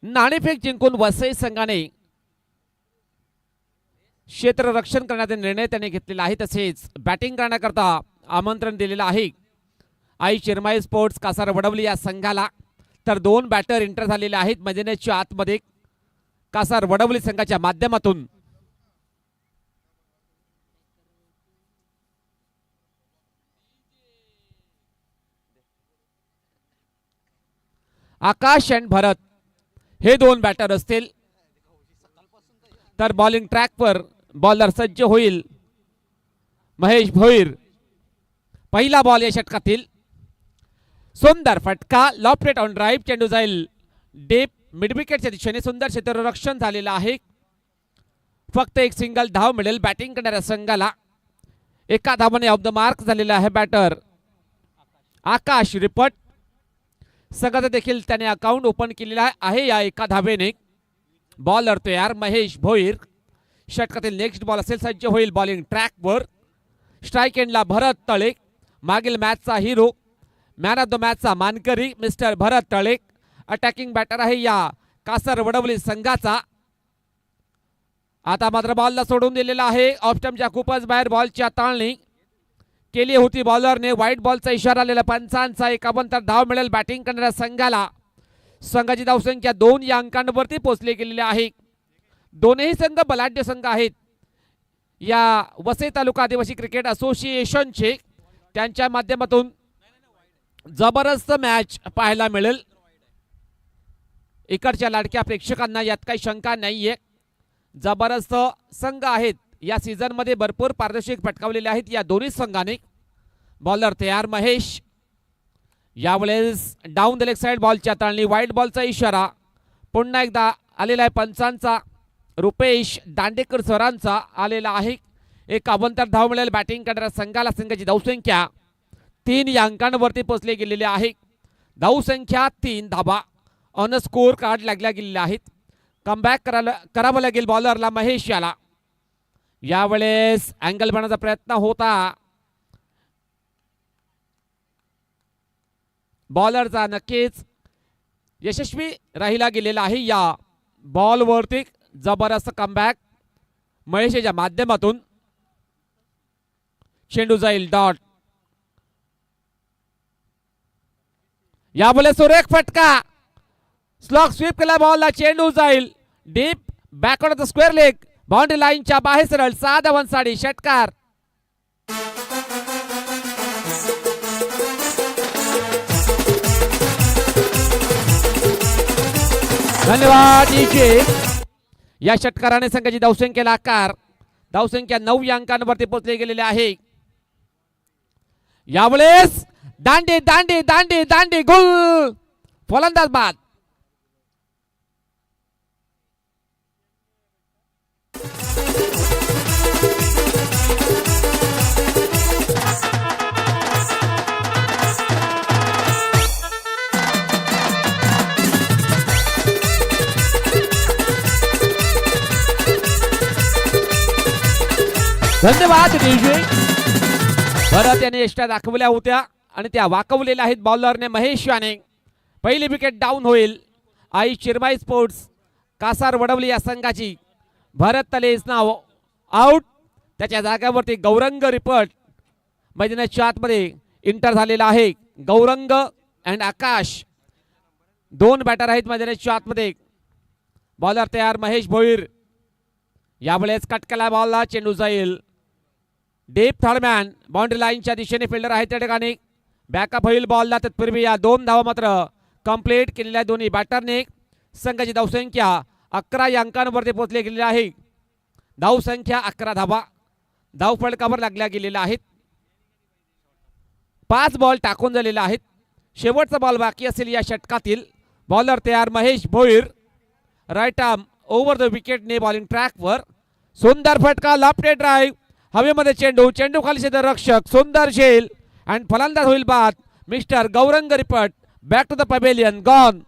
नाणेफेक जिंकून वसई संघाने क्षेत्ररक्षण करण्याचा निर्णय त्याने घेतलेला आहे। तसेच बॅटिंग करण्याकरता आमंत्रण दिलेलं आहे आई चिरमाई स्पोर्ट्स कासार वडवली या संघाला। तर 2 बॅटर एंटर झालेले आहेत मैदानाच्या आतमध्ये कासार वडवली संघाच्या माध्यमातून। आकाश आणि भरत हे 2 बॅटर असतील। तर बॉलिंग ट्रॅकवर बॉलर सज्ज होईल महेश भोईर। पहिला बॉल या षटकातील सुंदर फटका लॉफ्टेड ऑन ड्राइव्ह, चेंडू जाईल डीप मिड विकेटच्या दिशेने। सुंदर क्षेत्ररक्षण झालेलं आहे। फक्त एक सिंगल धाव मिळेल बॅटिंग करणाऱ्या संघाला। एका धावाने ऑफ द मार्क झालेला आहे बॅटर आकाश रिपट। संघाचा देखील त्याने अकाउंट ओपन केलेला आहे या एका धावेने। बॉलर तयार महेश भोईर। षटकातील नेक्स्ट बॉल असेल सज्ज होईल बॉलिंग ट्रॅकवर। स्ट्राइक एंडला भरत तळे, मागील मॅचचा हिरो, मॅन ऑफ द मॅचचा मानकरी मिस्टर भरत तळे अटॅकिंग बॅटर आहे या कासार वडवली संघाचा। आता मात्र बॉलला सोडून दिलेला आहे ऑफ स्टंपच्या खूपच बाहेर। बॉलची हाताळणी केली होती बॉलरने। व्हाईट बॉलचा इशारा आलेला पंचांचा। 51 धाव मिळेल बॅटिंग करणाऱ्या संघाला। संघाची धावसंख्या 2 या अंकांवरती पोहोचली गेलेली आहे। दोन्ही संघ बलाढ्य संघ आहेत या वसई तालुका आदिवासी क्रिकेट असोसिएशनचे। त्यांच्या माध्यमातून जबरदस्त मॅच पाहायला मिळेल। इकडच्या लाडक्या प्रेक्षकांना यात काही शंका नाहीये। जबरदस्त संघ आहेत या सीझन मध्ये भरपूर पारदर्शक पटकावलेले आहेत या दोन्ही संघाने। बॉलर तयार महेश। यावेळेस डाऊन द लेग साइड बॉलच्या ताळणी, व्हाईट बॉलचा इशारा पुन्हा एकदा आलेला आहे पंचांचा। रुपेश दांडेकर सरांचा आलेला आहे। 51 धाव मिळेल बॅटिंग करणाऱ्या संघाला। संघाची धावसंख्या 3 या अंकांवरती पोहोचली गेलेली आहे। धावसंख्या 3 धावा ऑन स्कोर कार्ड लागल्या गेलेल्या आहेत। कमबॅक करावं लागेल बॉलरला महेश याला। यावेळेस अँगल बनवण्याचा प्रयत्न होता बॉलरचा, नक्कीच यशस्वी राहिला गेलेला आहे या बॉलवरती। जबरदस्त कमबॅक महेशच्या माध्यमातून। चेंडू जाईल डॉट। यावेळेस सुरेख फटका स्लॉग स्वीप केला बॉलला। चेंडू जाईल deep backward of the square leg, boundary लाईनच्या बाहेर सरळ। 6 धावांसाठी षटकार। धन्यवाद डीजे। या षटकाराने संघाची धावसंख्येला आकार। धावसंख्या 9 या अंकांवरती पोहोचली गेलेली आहे। यावेळेस दांडे दांडे दांडे दांडे गोल, फलंदाज बाद। धन्यवाद डीजे। भरत याने एक्स्ट्रा दाखवल्या होत्या आणि त्या वाकवलेल्या आहेत बॉलरने महेश याने। पहिली विकेट डाऊन होईल आई चिरमाई स्पोर्ट्स कासार वडवली या संघाची। भरत तलेज नाव आउट। त्याच्या जागेवरती गौरंग रिपट मैदानाच्या आतमध्ये इंटर झालेला आहे। गौरंग अँड आकाश 2 बॅटर आहेत मैदानाच्या आतमध्ये। बॉलर तयार महेश भोईर। यावेळेस कट केला बॉलला, चेंडू जाईल डीप थर्डमॅन, बाउंड्री लाईनच्या दिशेने फिल्डर आहे त्या ठिकाणी। बॅकअप होईल बॉलला। तत्पूर्वी या 2 धावा मात्र कंप्लीट केलेल्या दोन्ही बॅटरने। संघाची धावसंख्या 11 या अंकांवरती पोहोचली गेलेली आहे। धावसंख्या 11 धावा धावफलकावर लागल्या गेलेल्या आहेत। 5 बॉल टाकून झालेले आहेत। शेवटचा बॉल बाकी असेल या षटकातील। बॉलर तयार Mahesh Bhoir. Right arm over the विकेटने बॉलिंग ट्रॅकवर। सुंदर फटका लॉफ्टेड ड्राइव्ह, हवेमध्ये चेंडू, चेंडू खाली क्षेत्ररक्षक सुंदर झेल आणि फलंदाज होईल बाद मिस्टर गौरंग रिपट। Back to the pavilion gone.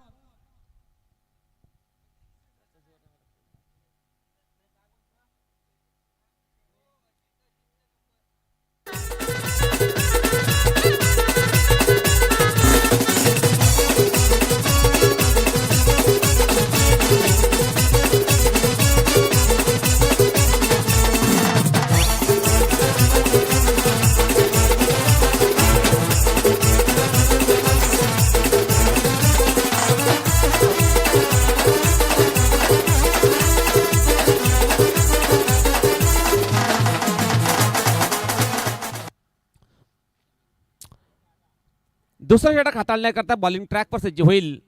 दुसरा षटक हाताळण्याकरता बॉलिंग ट्रॅकवर सज्ज होईल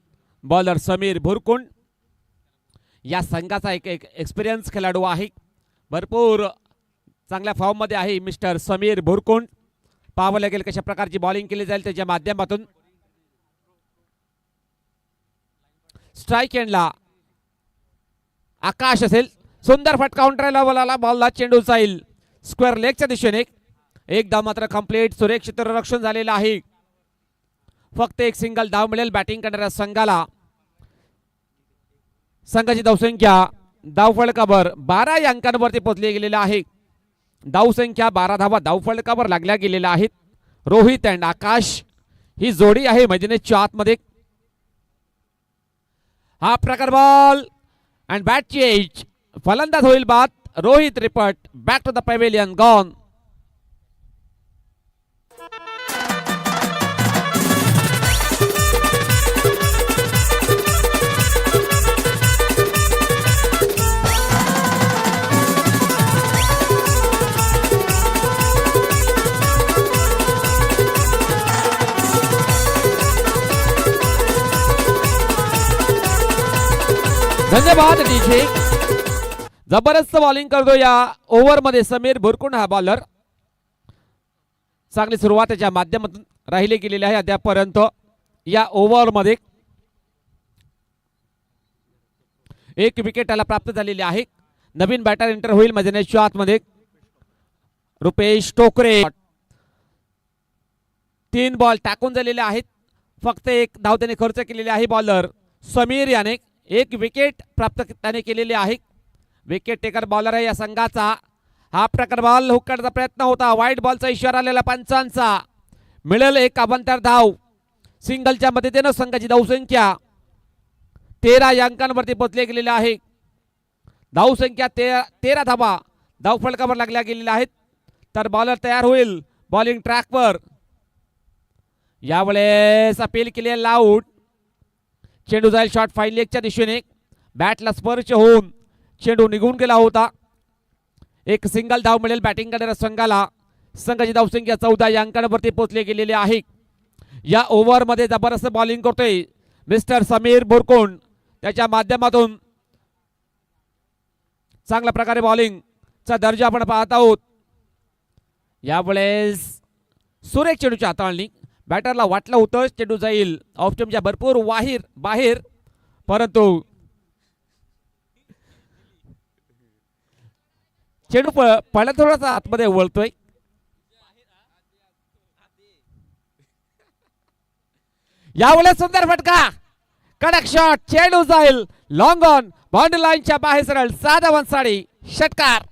बॉलर समीर भुरकुंड. या संघाचा एक एक्सपिरियन्स खेळाडू आहे, भरपूर चांगल्या फॉर्ममध्ये आहे मिस्टर समीर भुरकुंड. पाहावं लागेल कशा प्रकारची बॉलिंग केली जाईल त्याच्या माध्यमातून. स्ट्राईक एंडला आकाश असेल, सुंदर फटका काउंटरला बोलाला, बॉलला चेंडू जाईल स्क्वेअर लेगच्या दिशेने. एकदा मात्र कंप्लीट सुरेख क्षेत्ररक्षण झालेलं आहे. फक्त एक सिंगल धाव मिळेल बॅटिंग करणाऱ्या संघाला. संघाची धावसंख्या धावफलकावर 12 या अंकांवरती पोहोचली गेलेला आहे. धावसंख्या 12 धावा धावफलकावर लागल्या गेलेल्या आहेत. रोहित अँड आकाश ही जोडी आहे मैदानाच्या आतमध्ये. हा प्रकार बॉल अँड बॅट चेंज, फलंदाज होईल बाद. रोहित रिपट back to the pavilion gone. धन्यवाद डीजे. जबरदस्त बॉलिंग करतो या ओव्हर मध्ये समीर भुरकुंड हा बॉलर. चांगली सुरुवात त्याच्या माध्यमातून राहिली गेलेली आहे अद्यापर्यंत. या ओव्हर मध्ये एक विकेट त्याला प्राप्त झालेली आहे. नवीन बॅटर एंटर होईल मैदानाच्या आतमध्ये रुपेश टोकरे. 3 बॉल टाकून झालेले आहेत. फक्त एक धाव त्याने खर्च केलेली आहे बॉलर समीर याने. एक विकेट प्राप्त त्याने केलेली आहे. विकेट टेकर बॉलर आहे या संघाचा. हा प्रकार बॉल हुक करण्याचा प्रयत्न होता, वाईट बॉलचा इशारा आलेला पंचांचा. मिळेल एक अभंतर धाव. सिंगलच्या मदतीनं संघाची धावसंख्या 13 या अंकांवरती पोहोचले गेलेले आहे. धावसंख्या 13 धावा धावफलकावर लागल्या गेलेल्या आहेत. तर बॉलर तयार होईल बॉलिंग ट्रॅकवर. यावेळेस अपील केलेला आउट. चेंडू जाईल शॉट फाईन लेगच्या दिशेने. बॅटला स्पर्श होऊन चेंडू निघून गेला होता. एक सिंगल धाव मिळेल बॅटिंग करणाऱ्या संघाला. संघाची धावसंख्या 14 या अंकांवरती पोहोचले गेलेली आहे. या ओव्हर मध्ये जबरदस्त बॉलिंग करतोय मिस्टर समीर भुरकुंड. त्याच्या माध्यमातून चांगल्या प्रकारे बॉलिंगचा दर्जा आपण पाहत आहोत. यावेळेस सुरेख चेंडूची हाताळणी. बॅटरला वाटलं होतं चेंडू जाईल ऑफ स्टंपच्या भरपूर बाहेर, परंतु चेंडू पळत थोडासा आतमध्ये वळतोय. यावेळेस सुंदर फटका, कडक शॉट, चेंडू जाईल लॉंग ऑन बाउंड्री लाईनच्या बाहेर सरळ 6 धावांसाठी षटकार.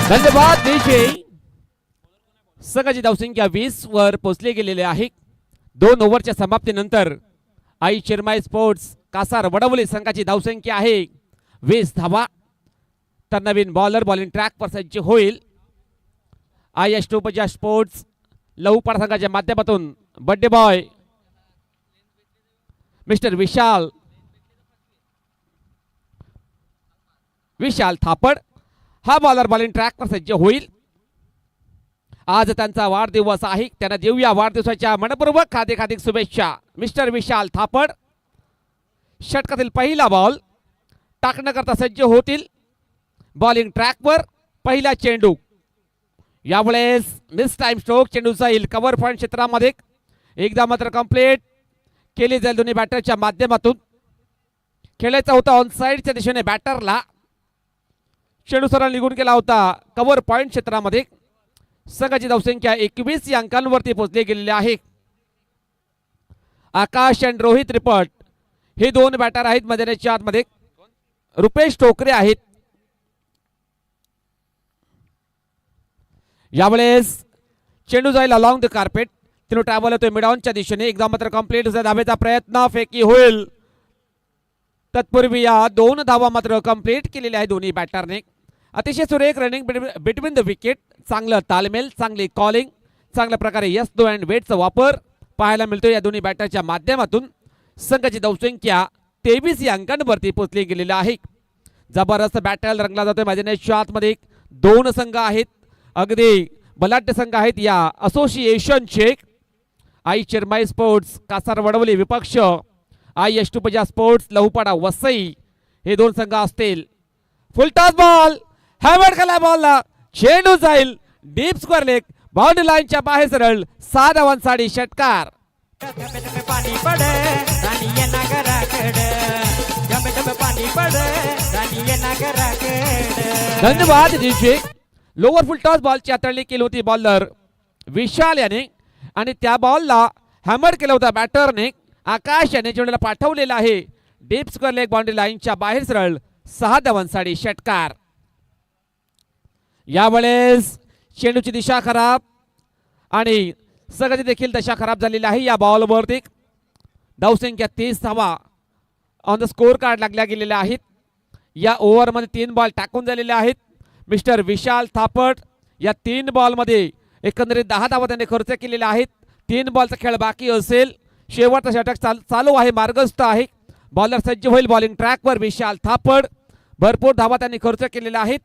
धन्यवाद डीजे. संघाची धावसंख्या 20 वर पोहोचले गेलेले आहे. 2 ओव्हरच्या समाप्तीनंतर आई चिरमाई स्पोर्ट्स कासार वडवली संघाची धावसंख्या आहे 20 धावा. तर नवीन बॉलर बॉलिंग ट्रॅकवर सज्ज होईल. आई अष्टोपजा स्पोर्ट्स लहूपाड संघाच्या माध्यमातून बर्थडे बॉय मिस्टर विशाल थापड हा बॉलर बॉलिंग ट्रॅकवर सज्ज होईल. आज त्यांचा वाढदिवस आहे. त्यांना देऊया वाढदिवसाच्या मनपूर्वक हार्दिक शुभेच्छा. मिस्टर विशाल थापड षटकातील पहिला बॉल टाकण्याकरता सज्ज होतील बॉलिंग ट्रॅकवर. पहिला चेंडू. यावेळेस मिस टाइम स्ट्रोक. चेंडू जाईल कव्हर पॉइंट क्षेत्रामध्ये. एकदा मात्र कंप्लीट केली जाईल दोन्ही बॅटरच्या माध्यमातून. खेळायचा होता ऑन साइडच्या दिशेने बॅटरला. चेंडू सरळ निघून गेला होता कव्हर पॉइंट क्षेत्रामध्ये. संघाची धावसंख्या 21 या अंकांवरती पोहोचली गेलेली आहे. आकाश आणि रोहित रिपट हे दोन बॅटर आहेत मैदानाच्या आतमध्ये. रुपेश टोकरे आहेत. यावेळेस चेंडू जाईल अलॉंग द कार्पेट. तिनो ट्रॅव्हल होतोय मिडॉनच्या दिशेने. एकदा मात्र कंप्लीट धावेचा प्रयत्न फेकी होईल. तत्पूर्वी या दोन धावा मात्र कंप्लीट केलेल्या आहे दोन्ही बॅटरने. अतिशय सुरेख रनिंग बिटवीन द विकेट. चांगलं तालमेल, चांगली कॉलिंग, चांगल्या प्रकारे यस दो अँड वेटचा वापर पाहायला मिळतो या दोन्ही बॅटरच्या माध्यमातून. संघाची धावसंख्या 23 या अंकांवरती पोहोचली गेलेली आहे. जबरदस्त बॅटल रंगला जातोय मैदानाच्या आतमध्ये. दोन संघ आहेत, अगदी बलाढ्य संघ आहेत या असोसिएशनचे. आई चिरमाई स्पोर्ट्स कासार वडवली विपक्ष आई अष्टुपजा स्पोर्ट्स लहुपाडा वसई हे दोन संघ असतील. फुलटॉस बॉल हॅवर्ड केला बॉलला. चेंडू जाईल डीप स्क्वेअर लेग. बाउंड्री लाईनच्या बाहेर सरळ 6 धावांसाठी षटकार. पाणी पड राणी ये नागराकड. पाणी पड राणी ये नागराकड. धन्यवाद डीजे. लोअर फुल टॉस बॉलची हाताळणी केली होती बॉलर विशाल याने आणि त्या बॉलला हॅमर केलं होतं बॅटरने. आकाश याने चेंडूला पाठवलेला आहे डीप स्क्वेअर लेग बाउंड्री लाईनच्या बाहेर सरळ 6 धावांसाठी षटकार. यावेळेस चेंडूची दिशा खराब आणि सगळी देखील दशा खराब झालेली आहे या बॉलवरती. धावसंख्या 30 धावा ऑन द स्कोर कार्ड लागल्या गेलेल्या आहेत. या ओव्हरमध्ये 3 बॉल टाकून झालेले आहेत. मिस्टर विशाल थापट या 3 बॉलमध्ये एकंदरीत 10 धावा त्यांनी खर्च केलेल्या आहेत. 3 बॉलचा खेळ बाकी असेल. शेवटचा षटक चालू आहे, मार्गस्थ आहे. बॉलर सज्ज होईल बॉलिंग ट्रॅकवर. विशाल थापड भरपूर धावा त्यांनी खर्च केलेल्या आहेत.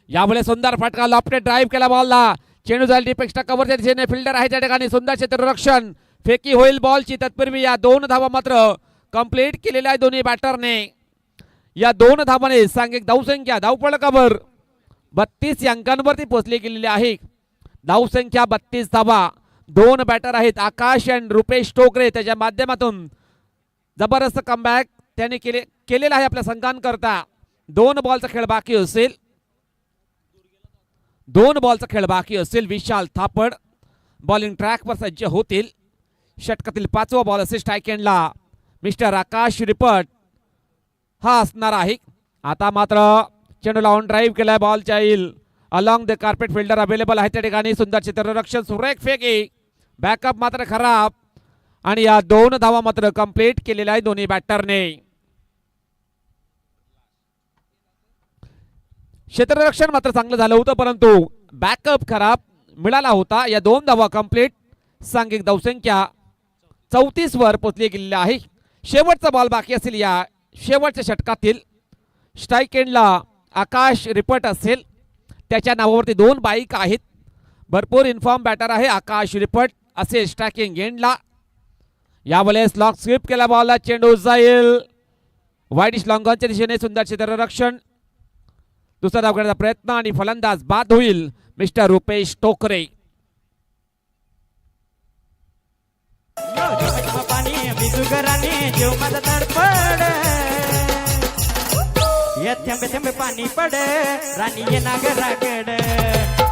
यावेळेस सुंदर फटका लॉफ्टेड ड्राईव्ह केला बॉलला. चेंडू जाईल डीप एक्स्ट्रा कव्हरच्या दिशेने. फिल्डर आहे त्या ठिकाणी. सुंदर क्षेत्ररक्षण. फेकी होईल बॉलची. तत्पूर्वी या 2 धावा मात्र कंप्लीट केलेल्या आहे दोन्ही बॅटरने. या 2 धावाने सांघिक धावसंख्या धावफलकावर 32 अंकांवरती पोहोचली गेलेली आहे. धावसंख्या 32 धावा. 2 बॅटर आहेत आकाश आणि रुपेश टोकरे. त्याच्या माध्यमातून जबरदस्त कमबॅक त्यांनी केलेला आहे आपल्या संघांकरता. 2 बॉलचा खेळ बाकी असेल. 2 बॉलचा खेळ बाकी असेल. विशाल थापड बॉलिंग ट्रॅकवर सज्ज होतील. षटकातील 5वा बॉल असेल स्ट्राईक एंडला मिस्टर आकाश रिपट हा असणार आहे. आता मात्र चेंडूला ऑन ड्राईव्ह केलाय. बॉल जाईल along the carpet. Fielder available आहे त्या ठिकाणी. सुंदर क्षेत्ररक्षण. सुरेख फेकी. बॅकअप मात्र खराब आणि या 2 धावा मात्र कंप्लीट केलेल्या आहे दोन्ही बॅटरने. क्षेत्ररक्षण मात्र चांगलं झालं होतं परंतु बॅकअप खराब मिळाला होता. या 2 धावा कंप्लीट. सांघिक धावसंख्या 34 वर पोहोचली गेलेली आहे. शेवटचा बॉल बाकी असेल या शेवटच्या षटकातील. स्ट्राईक एंडला आकाश रिपट असेल. त्याच्या नावावरती 2 बाईक आहेत. भरपूर इन्फॉर्म बॅटर आहे आकाश रिपट असेल स्ट्रायकिंग एंडला. यावेळेस लॉक स्वीप केला बॉलला. चेंडू जाईल वाईडिश लॉंगॉनच्या दिशेने. सुंदर क्षेत्ररक्षण. दुसरा धाव घेण्याचा प्रयत्न आणि फलंदाज बाद होईल मिस्टर रुपेश टोकरे. पाणी बिजुगराने जीव माझा तडफड. ये थेंबे थेंबे पाणी पड राणी ये नागराकड.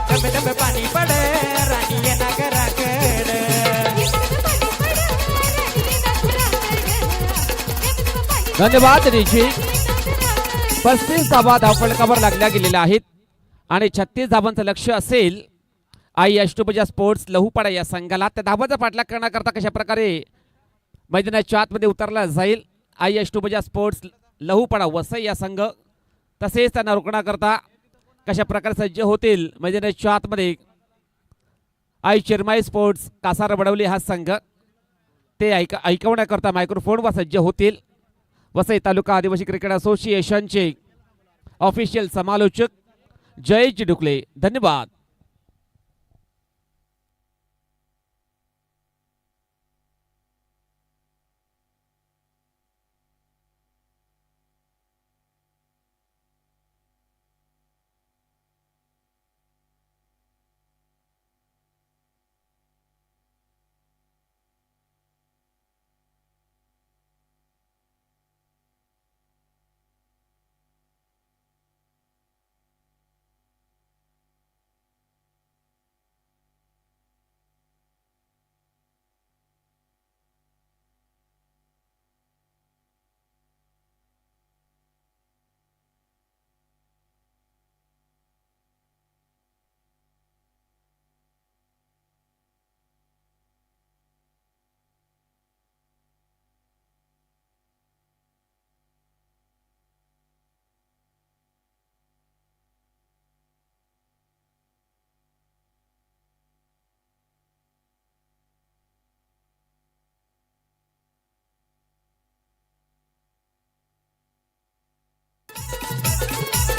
थेंबे थेंबे पाणी पड राणी ये नागराकड. धन्यवाद रिची. 35 धावा धावफलकावर लागल्या गेलेल्या आहेत आणि 36 धावांचं लक्ष असेल आई अष्टुपजा स्पोर्ट्स लहुपाडा या संघाला. त्या धावाचा पाठलाग करण्याकरता कशा प्रकारे मैदानाच्या आतमध्ये उतरला जाईल आई अष्टुपजा स्पोर्ट्स लहुपाडा वसई या संघ. तसेच त्यांना रोखण्याकरता कशा प्रकारे सज्ज होतील मैदानाच्या आतमध्ये आई चिरमाई स्पोर्ट्स कासार वडवली हा संघ. ते ऐकवण्याकरता मायक्रोफोनवर सज्ज होतील. वसई तालुका आदिवासी क्रिकेट असोसिएशनचे ऑफिशियल समालोचक जयेश डुकले. धन्यवाद.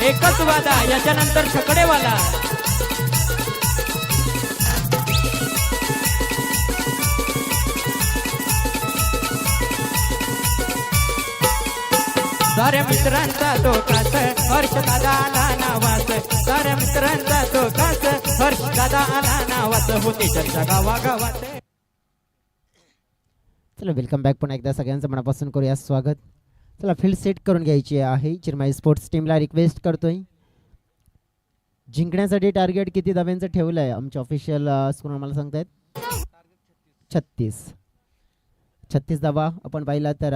एकच वादा याच्यानंतर छकडेवाला. साऱ्या मित्रांचा तो कास हर्ष दादा आला नावास. साऱ्या मित्रांचा तो कास हर्ष दादा आला नावास. होते चर्चा गावागावात. चला वेलकम बॅक. पुन्हा एकदा सगळ्यांचं मनापासून करूया स्वागत. चला फील्ड सेट करून घ्यायची आहे. चिरमाई स्पोर्ट्स टीमला रिक्वेस्ट करतोय, जिंकण्यासाठी टार्गेट किती धाब्यांचं ठेवलं आहे आमचे ऑफिशियल स्कोर मला सांगतायत 36 धावा आपण पाहिला तर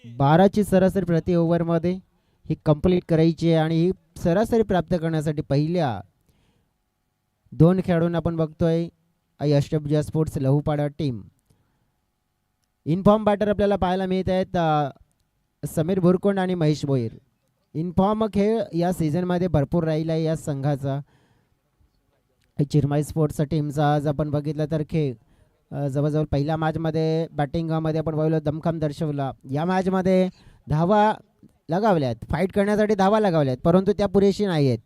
12ची सरासरी प्रति ओव्हरमध्ये ही कंप्लीट करायची आहे. आणि ही सरासरी प्राप्त करण्यासाठी पहिल्या 2 खेळाडूंना आपण बघतोय Aai Ashtabhuja sports Lahupada team. In form batter आपल्याला पाहायला मिळत आहेत समीर भुरकोंड आणि महेश भोईर. इनफॉर्म खेळ या सीझनमध्ये भरपूर राहिला आहे या संघाचा. चिरमाई स्पोर्ट्स टीमचा आज आपण बघितलं तर खेळ जवळजवळ पहिल्या मॅचमध्ये बॅटिंगमध्ये आपण पाहिलं दमखम दर्शवला. या मॅचमध्ये धावा लगावल्यात, फाईट करण्यासाठी धावा लगावल्यात, परंतु त्या पुरेशी नाही आहेत.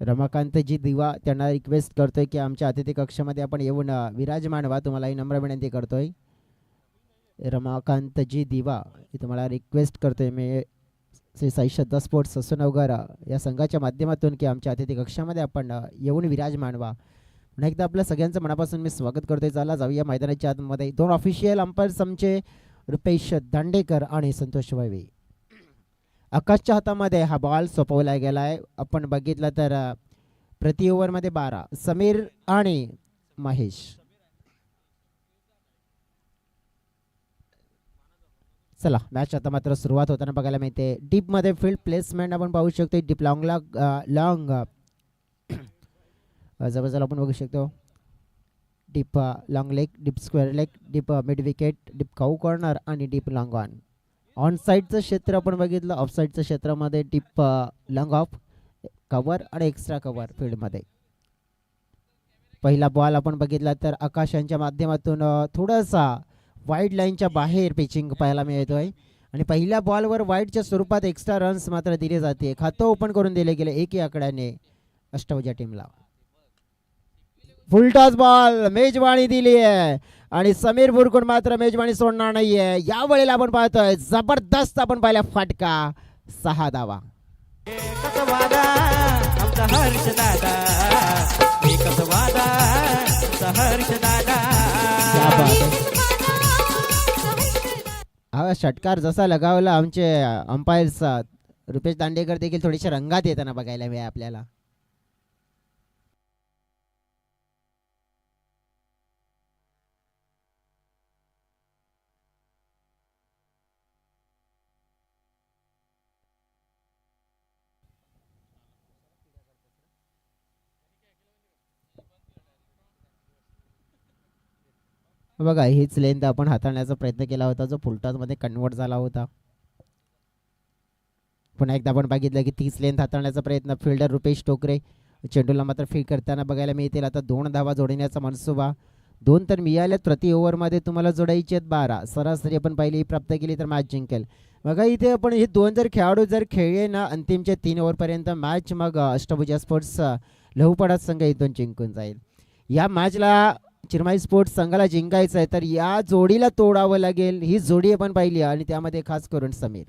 रमाकांतजी दिवा त्यांना रिक्वेस्ट करतोय की आमच्या अतिथी कक्षामध्ये आपण येऊन विराजमान व्हा. तुम्हालाही नम्र विनंती करतोय. रमाकांतजी दिवा हे तुम्हाला रिक्वेस्ट करतोय मी श्री साई श्रद्धा स्पोर्ट्स ससूनवगर या संघाच्या माध्यमातून की आमच्या अतिथी कक्षामध्ये आपण येऊन विराजमान व्हा. पुन्हा एकदा आपल्या सगळ्यांचं मनापासून मी स्वागत करतोय. चला जाऊया मैदानाच्या आतमध्ये. 2 ऑफिशियल अंपायर्स आमचे रुपेश दांडेकर आणि संतोष वैवे. आकाशच्या हातामध्ये हा बॉल सोपवला गेला आहे. आपण बघितलं तर प्रति ओव्हरमध्ये 12 समीर आणि महेश. चला मॅच आता मात्र सुरुवात होताना बघायला मिळते. डीपमध्ये फील्ड प्लेसमेंट आपण पाहू शकतो. डीप लॉंगला लॉंग जवळजवळ आपण बघू शकतो. Deep long leg, deep square leg, deep mid wicket, deep cow corner आणि डीप लॉंग ऑन साईडचं क्षेत्र आपण बघितलं. ऑफ साईडचं क्षेत्रामध्ये डीप लॉंग ऑफ कव्हर आणि एक्स्ट्रा कव्हर फील्डमध्ये. पहिला बॉल आपण बघितला तर आकाश यांच्या माध्यमातून थोडासा वाईड लाईनच्या बाहेर पिचिंग पाहायला मिळतोय. आणि पहिल्या बॉलवर वाईडच्या स्वरूपात एक्स्ट्रा रन्स मात्र दिले जाते. खातं ओपन करून दिले गेले एकही आकड्याने अष्टभुजा टीमला. फुल टॉस बॉल मेजवानी दिली आहे आणि समीर बुरकुंड मात्र मेजवानी सोडणार नाहीये. यावेळेला आपण पाहतोय जबरदस्त आपण पाहिला फटका 6 धावा. एकच वादा आमचा हर्ष दादा. एकच वादा आमचा हर्ष दादा. हा षटकार जसा लगावला आमचे अंपायर्स रुपेश दांडेकर देखील थोडेसे रंगात येताना बघायला मिळाले आपल्याला. बघा हीच लेंथ आपण हाताळण्याचा प्रयत्न केला होता जो फुलटॉसमध्ये कन्वर्ट झाला होता. पुन्हा एकदा आपण बघितलं की 30 लेंथ हाताळण्याचा प्रयत्न फिल्डर रुपेश टोकरे चेंडूला मात्र फील्ड करताना बघायला मिळतील. आता 2 धावा जोडण्याचा मनसुबा. 2 तर मिळाल्यात प्रति ओव्हरमध्ये. तुम्हाला जोडायचे आहेत 12. सरासरी आपण पहिली प्राप्त केली तर मॅच जिंकेल. बघा इथे आपण हे 2 जर खेळाडू जर खेळले ना अंतिमच्या 3 ओव्हरपर्यंत मॅच मग अष्टभुजा स्पोर्ट्स लहूपाडा संघ इथून जिंकून जाईल. या मॅचला चिरमाई स्पोर्ट्स संघाला जिंकायचं आहे तर या जोडीला तोडावं लागेल. ही जोडी आपण पाहिली आणि त्यामध्ये खास करून समीर.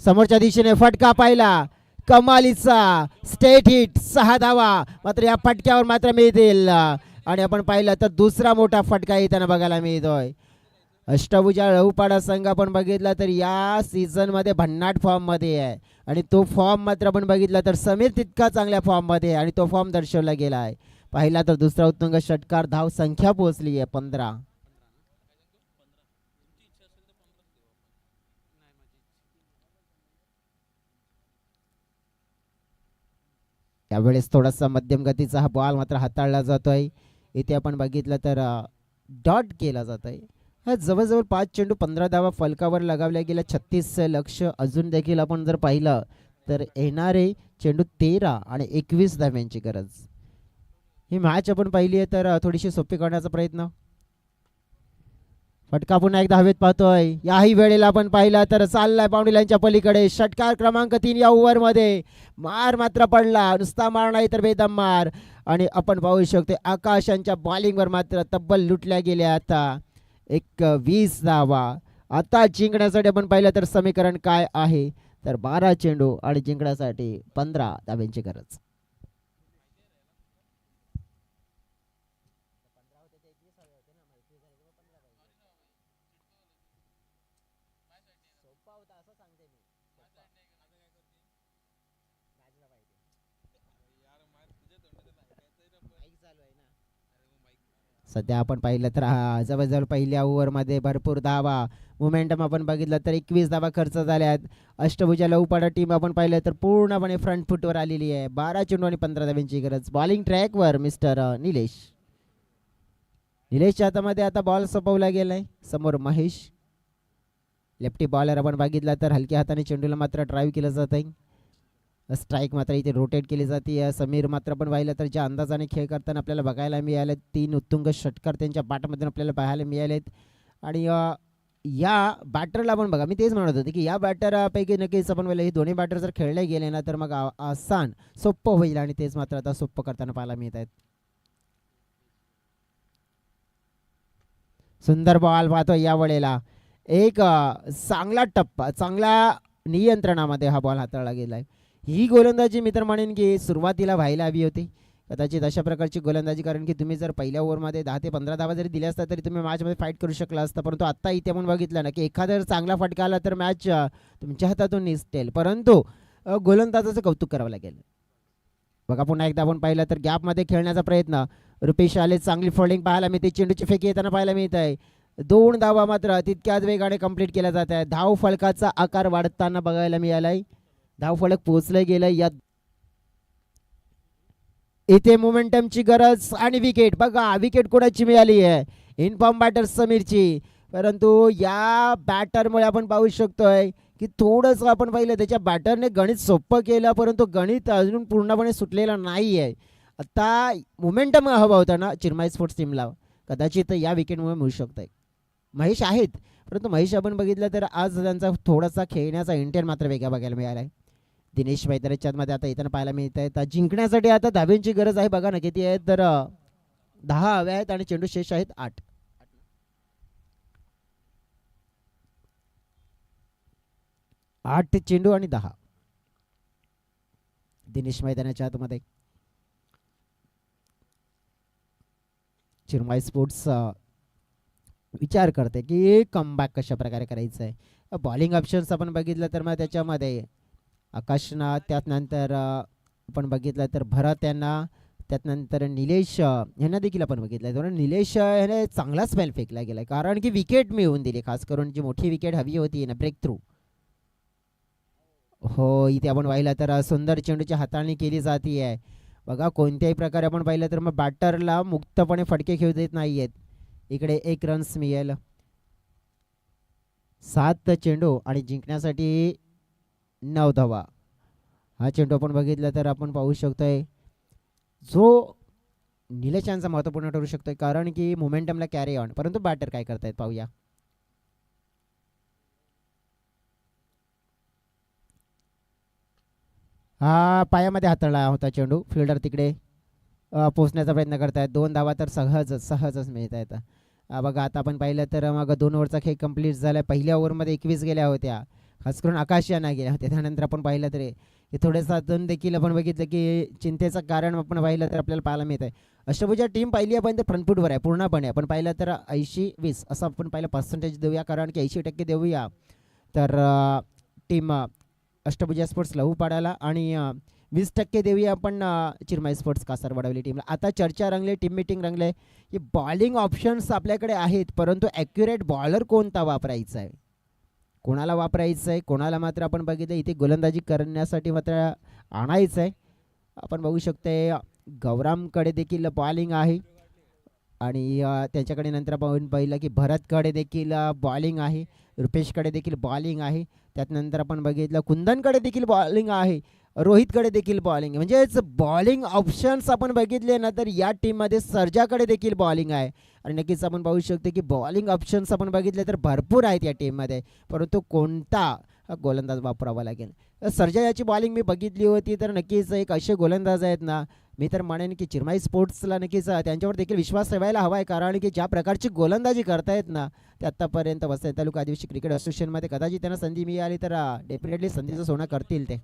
समोरच्या दिशेने फटका पाहिला कमालीचा स्टेट हिट 6 धावा मात्र या फटक्यावर मात्र मिळतील. आणि आपण पाहिलं तर दुसरा मोठा फटका येताना बघायला मिळतोय. अष्टभुजा लहूपाडा संघ आपण बघितला तर या सीझन मध्ये भन्नाट फॉर्म मध्ये आहे आणि तो फॉर्म मात्र आपण बघितला तर समीर तितका चांगल्या फॉर्म मध्ये आणि तो फॉर्म दर्शवला गेला आहे. पाहिला तर दुसरा उत्तुंग षटकार. धाव संख्या पोहोचली आहे 15. यावेळेस थोडासा मध्यम गतीचा हा बॉल मात्र हाताळला जातोय. इथे आपण बघितलं तर डॉट केला जातोय. हा जवळजवळ 5 चेंडू 15 धावा फलकावर लगावल्या गेल्या. 36 लक्ष अजून देखील आपण जर पाहिलं तर येणारे चेंडू 13 आणि 21 धाव्यांची गरज. ही मॅच आपण पाहिली आहे तर थोडीशी सोपी करण्याचा प्रयत्न. फटका पुन्हा एकदा हवेत पाहतोय. याही वेळेला आपण पाहिला तर चाललाय बाउंड्री लाईनच्या पलीकडे. षटकार क्रमांक 3 या ओव्हरमध्ये. मार मात्र पडला, नुसता मार नाही तर बेदम मार. आणि आपण पाहू शकतो आकाश यांच्या बॉलिंगवर मात्र तब्बल लुटल्या गेल्या. आता 20 धावा. आता जिंकण्यासाठी आपण पाहिलं तर समीकरण काय आहे तर 12 चेंडू आणि जिंकण्यासाठी 15 धाव्यांची गरज. सध्या आपण पाहिलं तर जवळजवळ पहिल्या ओव्हरमध्ये भरपूर धावा. मोमेंटम आपण बघितलं तर 21 धावा खर्च झाल्यात. अष्टभुजा लवपाडा टीम आपण पाहिलं तर पूर्णपणे फ्रंट फुटवर आलेली आहे. 12 चेंडू आणि 15 धाव्यांची गरज. बॉलिंग ट्रॅकवर मिस्टर निलेश. निलेशच्या हातामध्ये आता बॉल सोपवला गेलाय. समोर महेश लेफ्टी बॉलर आपण बघितला तर हलक्या हाताने चेंडूला मात्र ड्राईव्ह केलं जात आहे. स्ट्राईक मात्र इथे रोटेट केली जाते. समीर मात्र आपण पाहिलं तर ज्या अंदाजाने खेळ करताना आपल्याला बघायला मिळाले 3 उत्तुंग षटकार त्यांच्या बॅटमधून आपल्याला पाहायला मिळालेत. आणि या बॅटरला आपण बघा, मी तेच म्हणत होते की या बॅटरपैकी नक्कीच आपण पाहिलं हे दोन्ही बॅटर जर खेळले गेले ना तर मग आसान सोपं होईल. आणि तेच मात्र आता सोपं करताना पाहायला मिळत आहेत. सुंदर बॉल पाहतो या वेळेला. एक चांगला टप्पा, चांगला नियंत्रणामध्ये हा बॉल हाताळला गेलाय. ही गोलंदाजी मी तर म्हणेन की सुरुवातीला व्हायला हवी होती कदाचित अशा प्रकारची गोलंदाजी. कारण की तुम्ही जर पहिल्या ओव्हरमध्ये 10 ते 15 धावा जरी दिल्या असता तरी तुम्ही मॅचमध्ये फाईट करू शकला असता. परंतु आत्ता इथे आपण बघितलं ना की एखादा जर चांगला फटका आला तर मॅच तुमच्या हातातून निसटेल. परंतु गोलंदाजाचं कौतुक करावं लागेल. बघा पुन्हा एकदा आपण पाहिलं तर गॅपमध्ये खेळण्याचा प्रयत्न. रुपेश आले चांगली फोल्डिंग पाहायला मिळते. चेंडूची फेकी येताना पाहायला मिळत आहे. 2 धावा मात्र तितक्याच वेगाने कंप्लीट केल्या जात आहे. धाव फलकाचा आकार वाढताना बघायला मिळालाय. धाव फलक पोहोचलं गेलं. या इथे मोमेंटमची गरज आणि विकेट. बघा विकेट कोणाची मिळाली आहे, इनफॉर्म बॅटर समीरची. परंतु या बॅटरमुळे आपण पाहू शकतोय की थोडंसं आपण पाहिलं त्याच्या बॅटरने गणित सोपं केलं परंतु गणित अजून पूर्णपणे सुटलेलं नाही आहे. आता मोमेंटम हवा होता ना चिरमाई स्पोर्ट्स टीमला, कदाचित या विकेटमुळे मिळू शकतंय. महेश आहेत परंतु महेश आपण बघितलं तर आज त्यांचा थोडासा खेळण्याचा इंटेंट मात्र वेगळा बघायला मिळाला आहे. दिनेश मैदानाच्या मध्ये आता येताना पाहायला मिळत आहे. तर जिंकण्यासाठी आता धाब्यांची गरज आहे. बघा ना किती आहेत तर 10 हव्या आहेत आणि चेंडू शेष आहेत 8. 8 चेंडू आणि 10. दिनेश मैदानाच्या आतमध्ये. चिरमाई स्पोर्ट्स विचार करते की कमबॅक कशा प्रकारे करायचं आहे. बॉलिंग ऑप्शन्स आपण बघितलं तर मग त्याच्यामध्ये आकाशना, त्यानंतर आपण बघितलं तर भरत यांना, त्यानंतर निलेश यांना देखील आपण बघितलं. तर निलेश याने चांगला स्पेल फेकला गेला कारण की विकेट मिळवून दिली. खास करून जी मोठी विकेट हवी होती ना ब्रेक थ्रू. हो इथे आपण पाहिलं तर सुंदर चेंडूची हाताळणी केली जाते आहे. बघा कोणत्याही प्रकारे आपण पाहिलं तर मग बॅटरला मुक्तपणे फटके खेळू देत नाही आहेत. इकडे 1 रन्स मिळेल. 7 चेंडू आणि जिंकण्यासाठी 9 धावा. हा चेंडू आपण बघितलं तर आपण पाहू शकतोय जो निलेश यांचा महत्त्वपूर्ण ठरू शकतोय कारण की मोमेंटमला कॅरी ऑन. परंतु बॅटर काय करतायत पाहूया. हा पायामध्ये हाताळला होता चेंडू. फिल्डर तिकडे पोहोचण्याचा प्रयत्न करतायत. 2 धावा तर सहजच मिळत आहेत. बघा आता आपण पाहिलं तर मग 2 ओव्हरचा खेळ कंप्लीट झाला. पहिल्या ओव्हरमध्ये 21 गेल्या होत्या. खास करून आकाश यांना गेल्या होत्या. त्यानंतर आपण पाहिलं तरी हे थोडंसं अजून देखील आपण बघितलं की चिंतेचं कारण आपण पाहिलं तर आपल्याला पाहायला मिळत आहे. अष्टभुजा टीम पाहिली आपण तर फ्रंटफूटवर आहे पूर्णपणे. आपण पाहिलं तर 80-20 असं आपण पाहिलं पर्सेंटेज देऊया कारण की 80% देऊया तर टीम अष्टभुजा स्पोर्ट्स लहू पाडायला आणि 20% देऊया आपण चिरमाई स्पोर्ट्स कासारवाडवली टीमला. आता चर्चा रंगले, टीम मीटिंग रंगले की बॉलिंग ऑप्शन्स आपल्याकडे आहेत परंतु ॲक्युरेट बॉलर कोणता वापरायचा आहे, कोणाला वापरायचं आहे, कोणाला मात्र आपण बघितलं इथे गोलंदाजी करण्यासाठी मात्र आणायचं आहे. आपण बघू शकते गौरामकडे देखील बॉलिंग आहे आणि त्याच्याकडे नंतर आपण पाहिलं की भरतकडे देखील बॉलिंग आहे, रुपेशकडे देखील बॉलिंग आहे. त्यानंतर आपण बघितलं कुंदनकडे देखील बॉलिंग आहे रोहितकडे देखील बॉलिंग, म्हणजेच बॉलिंग ऑप्शन्स आपण बघितले ना तर या टीममध्ये सर्जाकडे देखील बॉलिंग आहे. आणि नक्कीच आपण पाहू शकतो की बॉलिंग ऑप्शन्स आपण बघितले तर भरपूर आहेत या टीममध्ये, परंतु कोणता गोलंदाज वापरावा लागेल. सर्जा याची बॉलिंग मी बघितली होती, तर नक्कीच एक असे गोलंदाज आहेत ना, मी तर म्हणेन की चिरमाई स्पोर्ट्सला नक्कीच त्यांच्यावर देखील विश्वास ठेवायला हवा आहे. कारण की ज्या प्रकारची गोलंदाजी करतायत ना ते आत्तापर्यंत वसई तालुका आदिवासी क्रिकेट असोसिएशनमध्ये कदाचित त्यांना संधी मिळाली तर डेफिनेटली संधीचं सोनं करतील ते.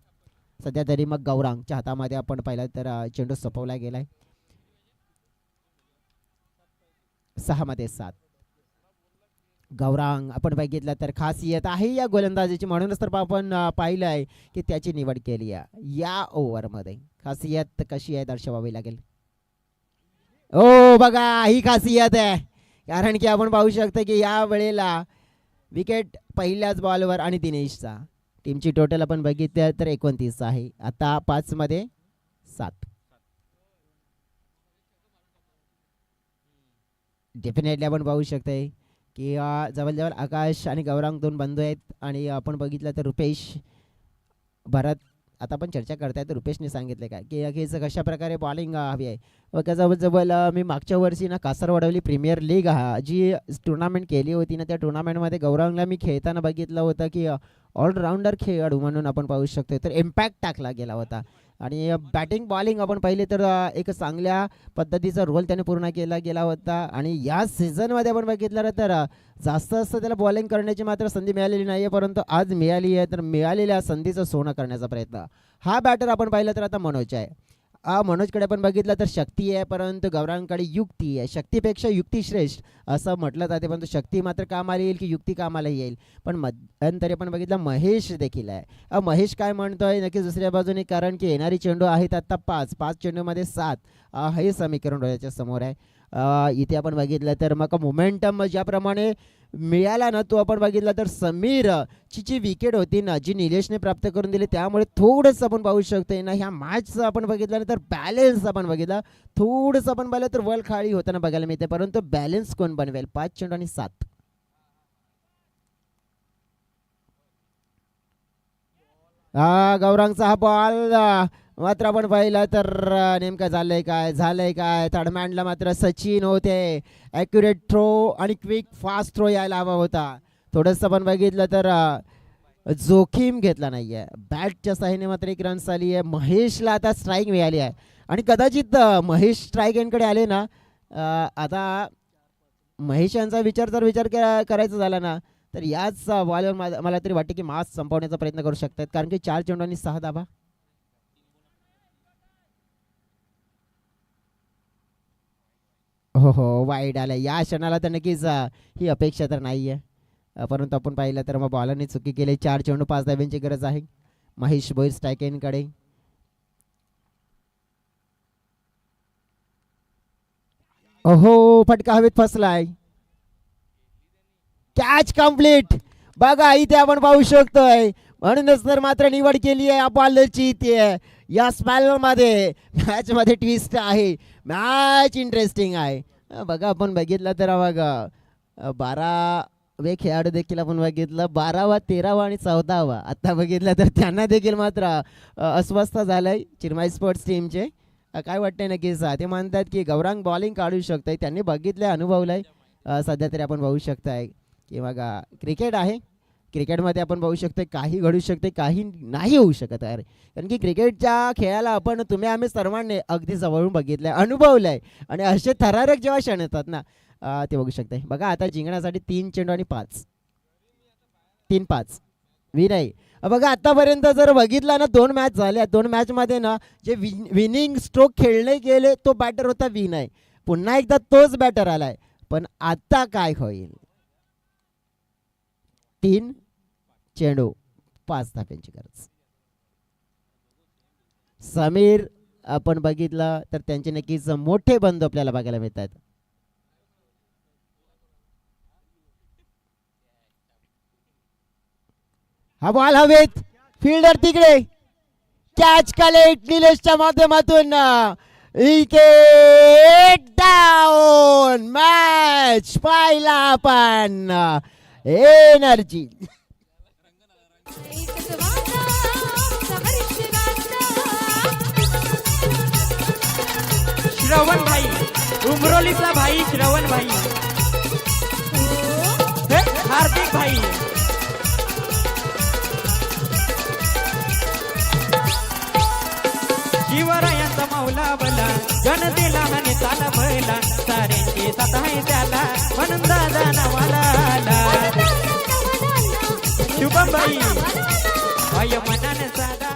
सध्या तरी मग गौरांगच्या हातामध्ये आपण पाहिलं तर चेंडू सोपवला गेलाय. 6 मध्ये 7. गौरांग आपण बघितलं तर खासियत आहे या गोलंदाजीची, म्हणूनच तर आपण पाहिलं आहे की त्याची निवड केली आहे या ओव्हरमध्ये. खासियत कशी आहे दर्शवावी लागेल. ओ बघा ही खासियत आहे, कारण की आपण पाहू शकतो की या वेळेला विकेट पहिल्याच बॉलवर आणि दिनेशचा. टीमची टोटल आपण बघितलं तर 29 आहे. आता 5 मध्ये 7. डेफिनेटली आपण पाहू शकतोय की जवळजवळ आकाश आणि गौरांग 2 बंधू आहेत. आणि आपण बघितलं तर रुपेश भरत आता आपण चर्चा करताय तर रुपेशने सांगितलं काय की याचं कशा प्रकारे बॉलिंग हवी आहे. व जवळजवळ मी मागच्या वर्षी ना कासरवडवली प्रीमियर लीग जी टुर्नामेंट केली होती ना, त्या टुर्नामेंटमध्ये गौरांगला मी खेळताना बघितलं होतं की ऑलराऊंडर खेळाडू म्हणून आपण पाहू शकतो, तर इम्पॅक्ट टाकला गेला होता. आणि बॅटिंग बॉलिंग आपण पाहिले तर एक चांगल्या पद्धतीचा रोल त्याने पूर्ण केला गेला होता. आणि या सीझनमध्ये आपण बघितलं तर जास्त त्याला बॉलिंग करण्याची मात्र संधी मिळालेली नाही आहे, परंतु आज मिळाली आहे. तर मिळालेल्या संधीचं सोनं करण्याचा प्रयत्न हा बॅटर आपण पाहिलं तर आता मनोज आहे. मनोजकडे आपण बघितलं तर शक्ती आहे, परंतु गौरांगकडे युक्ती आहे. शक्तीपेक्षा युक्ती श्रेष्ठ असं म्हटलं जाते, परंतु शक्ती मात्र कामाला येईल की युक्ती कामाला येईल. पण मध्यंतरी आपण बघितलं महेश देखील आहे. महेश काय म्हणतोय नक्कीच दुसऱ्या बाजूने, कारण की येणारी चेंडू आहेत आता 5 चेंडूमध्ये 7 हे समीकरण डोळ्याच्या समोर आहे. इथे आपण बघितलं तर मग मोमेंटम ज्याप्रमाणे मिळाला ना तो आपण बघितला तर समीर ची जी विकेट होती ना जी निलेशने प्राप्त करून दिली, त्यामुळे थोडंसं आपण पाहू शकतोय ना ह्या मॅचचं आपण बघितलं तर बॅलेन्स आपण बघितला थोडंसं आपण पाहिलं तर वर खाली होताना बघायला मिळते, परंतु बॅलेन्स कोण बनवेल. 5 चेंडू आणि 7. गौरांगचा हा बॉल मात्र आपण पाहिलं तर नेमकं झालंय काय थर्डमॅनला मात्र सचिन होते. ॲक्युरेट थ्रो आणि क्विक फास्ट थ्रो यायला हवा होता. थोडंसं आपण बघितलं तर जोखीम घेतला नाही आहे. बॅटच्या साहाय्याने मात्र 1 रन्स आली आहे. महेशला आता स्ट्राईक मिळाली आहे आणि कदाचित महेश स्ट्राईक एंडकडे आले ना. आता महेश यांचा विचार करायचा झाला ना तर याच बॉलवर मला तरी वाटते की मॅच संपवण्याचा प्रयत्न करू शकतात, कारण की 4 चेंडू आणि 6 धावा. हो वाईड आलं या क्षणाला तर नक्कीच ही अपेक्षा तर नाही आहे, परंतु आपण पाहिलं तर मग बॉलरने चुकी केली. 4 चेंडू 5 धाब्यांची गरज आहे महेश भोईर स्ट्रायकेनकडे. ओहो फटका हवेत फसलाय. Catch complete. बघा इथे आपण पाहू शकतोय, म्हणूनच तर मात्र निवड केली आहे बॉलरची इथे या स्पॅलमध्ये. मॅच मध्ये ट्विस्ट आहे, मॅच इंटरेस्टिंग आहे. बघा आपण बघितलं तर बघा 12वे खेळाडू देखील आपण बघितलं 12वा 13वा आणि 14वा आता बघितलं तर त्यांना देखील मात्र अस्वस्थ झालंय चिरमाई स्पोर्ट्स टीमचे. काय वाटतंय नक्कीच ते म्हणतात की गौरांग बॉलिंग काढू शकतोय, त्यांनी बघितलंय अनुभवलंय. सध्या तरी आपण पाहू शकताय की बघा क्रिकेट आहे, क्रिकेटमध्ये आपण पाहू शकतो काही घडू शकते काही नाही होऊ शकत आहे. कारण की क्रिकेटच्या खेळाला आपण तुम्ही आम्ही सर्वांनी अगदी जवळून बघितलंय अनुभवलंय आणि असे थरारक जेव्हा क्षण येतात ना ते बघू शकते. बघा आता जिंकण्यासाठी 3 चेंडू आणि 5 3-5 विनय. बघा आतापर्यंत जर बघितला ना 2 मॅच झाल्या, 2 मॅचमध्ये ना जे विनिंग स्ट्रोक खेळले गेले तो बॅटर होता विनय. पुन्हा एकदा तोच बॅटर आलाय, पण आता काय होईल. 3 चेंडू 5 धाब्यांची गरज. समीर आपण बघितलं तर त्यांचे नक्कीच मोठे बंधू आपल्याला बघायला मिळतात. हा बॉल हवेत, फिल्डर तिकडे, कॅच कलेक्ट निलेशच्या माध्यमातून विकेट डाऊन. मॅच पाहिला आपण एनर्जी. श्रवण भाई, उमरोलीचा भाई श्रवण भाई, हे हार्दिक भाई, शिवरायांचा माऊला बला, जनतेला हानी चाला भला, साऱ्यांची साथ आहे त्याला, म्हणून दादा नावाला आला. शुभम भाई, भाई मनाने साधा.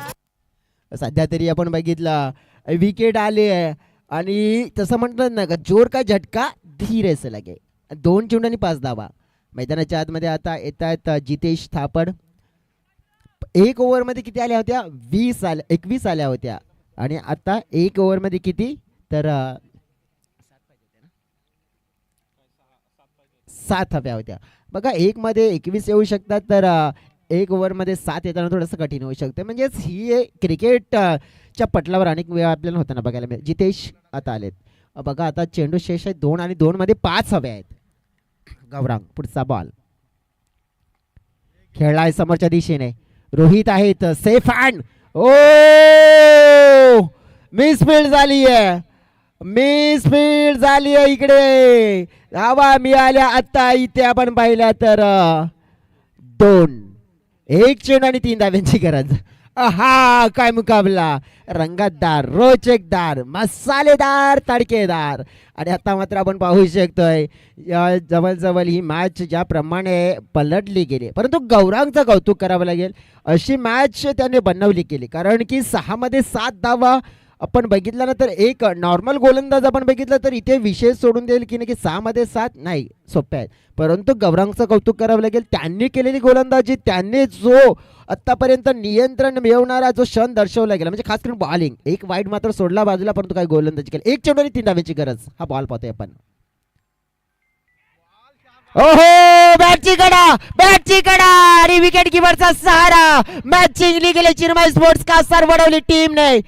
सध्या तरी आपण बघितलं विकेट आले आहे आणि तसं म्हणतात ना का जोर का झटका धीरे से लगे. 2 चेंडू आणि 5 धावा. मैदानाच्या आतमध्ये आता येत आहेत जितेश थापड. 1 ओव्हरमध्ये किती आल्या होत्या? 21 आल्या होत्या आणि आता 1 ओव्हरमध्ये किती तर 7 हव्या होत्या. बघा 1 मध्ये 21 येऊ शकतात तर 1 ओव्हरमध्ये 7 येताना थोडंसं कठीण होऊ शकतं. म्हणजेच ही क्रिकेटच्या पटलावर अनेक वेळा आपल्याला होताना बघायला मिळेल. जितेश आता आलेत. बघा आता चेंडू शेष आहे 2 आणि 2 मध्ये 5 हवे आहेत. गौरांग पुढचा बॉल खेळलाय समोरच्या दिशेने. रोहित आहेत सेफ हँड. ओ मिसफील्ड झाली आहे, मिसफील्ड झाली आहे. इकडे धावा मिळाल्या आता इथे आपण पाहिल्या तर 2. 1 चेंडू आणि 3 धाव्यांची गरज. हा काय मुकाबला, रंगतदार, रोचकदार, मसालेदार, तडकेदार. आणि आता मात्र आपण पाहू शकतोय जवळजवळ ही मॅच ज्याप्रमाणे पलटली गेली, परंतु गौरांगचं कौतुक करावं लागेल. अशी मॅच त्याने बनवली केली कारण की 6 मध्ये 7 धावा आपण बघितलं ना तर एक नॉर्मल गोलंदाज आपण बघितलं तर इथे विशेष सोडून देईल की नाही की 6 मध्ये 7 नाही सोप्या आहेत. परंतु गौरांगचं कौतुक करावं लागेल. त्यांनी केलेली गोलंदाजी, त्यांनी जो आतापर्यंत नियंत्रण मिळवणारा जो क्षण दर्शवला गेला म्हणजे खास करून बॉलिंग. 1 वाईड मात्र सोडला बाजूला परंतु काही गोलंदाजी केली. 1 चेंडू आणि 3 धाव्यांची गरज. हा बॉल पाहतोय आपण. ओहो बॅटची कडा, बॅटची कडा आणि विकेट किपरचा सहारा. मॅच जिंकली गेली चिरमाई स्पोर्ट्स कासार वडवली टीम ने.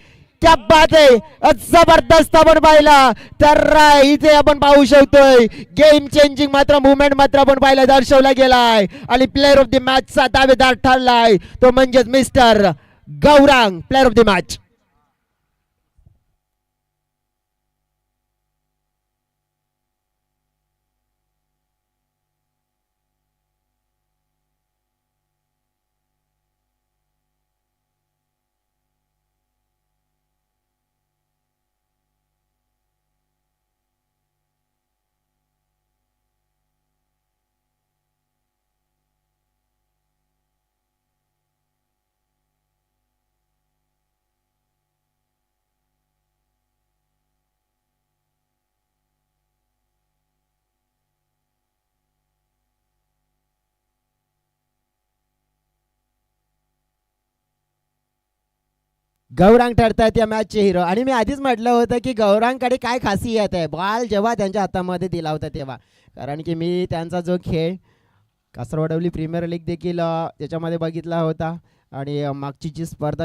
क्या बात आहे, जबरदस्त आपण पाहिला तर इथे आपण पाहू शकतोय गेम चेंजिंग मात्र मुवमेंट मात्र आपण पाहिला दर्शवला गेलाय आणि प्लेअर ऑफ द मॅचचा दावेदार ठरलाय तो म्हणजेच mister Gaurang, player of the match. Gaurang ठरतात या मॅचचे हिरो. आणि मी आधीच म्हटलं होतं की गौरांगकडे काय खासियत आहे बॉल जेव्हा त्यांच्या हातामध्ये दिला होता तेव्हा. कारण की मी त्यांचा जो खेळ कासरवडवली प्रीमियर लीग देखील त्याच्यामध्ये बघितला होता आणि मागची जी स्पर्धा